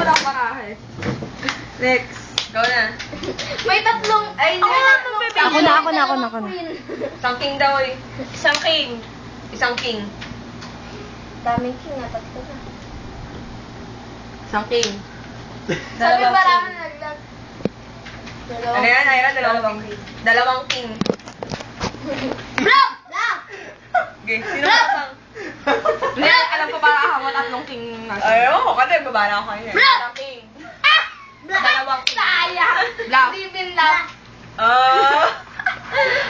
mo lang parahe. Next. Go na. May tatlong, ay, Ako may na, tatlong baby. king. Ako na, ako na, ako na, May ako na. dalawang queen. Isang king daw eh. Isang king. Isang king. Daming king na, tatlo na. Isang king. Sabi marami naglag. Ano yan, Ira? Dalawang king. Dalawang king. Block! Block! Okay, sino ba isang? Hindi, alam ko ba ako tatlong king nasa. Ayaw ko, kasi babala ako kanina. Block! Isang king. Block! Dalawang king. Sayang! Block. Steven Block.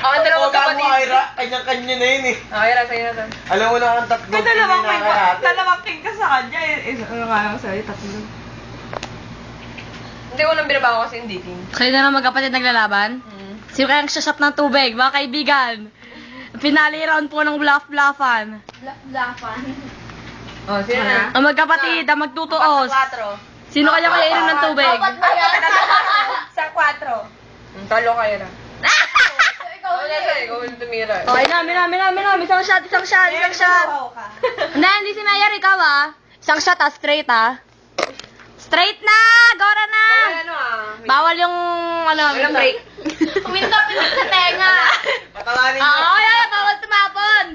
Ako dalawang Huwag mo, kapatid. Ira. Kanya-kanya na yun eh. Ira, sa'yo na to. Alam mo na ang tatlong May dalawang king pa. kinakahati. Dalawang king ka sa kanya. Ano nga lang sa'yo, tatlo. Hindi ko nang binabago kasi hindi king. Kayo na lang magkapatid naglalaban? Sino kayang shot ng tubig, mga kaibigan? Finale round po ng bluff-bluffan. Bluffan. Oh, sino na? Ang magkapatid, ang magtutuos. 4. Sino kaya kaya inom ng tubig? Dapat ba yan? Sa 4. Talo kayo na. Ikaw Ikaw na ulit. sa'yo, ikaw ulit tumira. Okay, namin. Isang shot. Hindi si Mayor, ikaw ah. Isang shot ah, straight ah. Straight na! Gora na! Bawal ano ah. Bawal yung ano. Walang break. Pinta sa tenga. Patawanin Oo, mo. yan, bawal tumapon.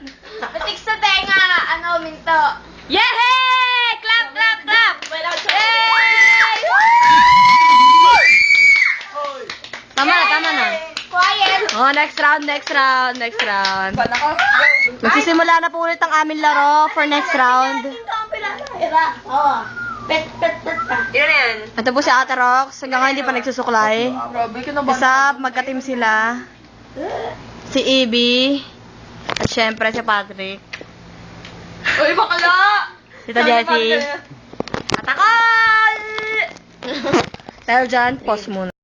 Patik sa tenga. Ano, minto. Yehey! Clap! Yay! Hoy! Tama na. Quiet. Oh, next round. Ba't ako? Magsisimula na po ulit ang aming laro for next round. Minto ang pinatira. Oo. Pet ka. Ilan na yan? Ito po si Ate Rox. Hanggang ngayon hindi pa nagsusuklay. Grabe ka na ba? Isa, magka-team sila. Si Ibi. At syempre si Patrick. Uy, bakala! Tita Jessie. At ako! Pero dyan, pause muna.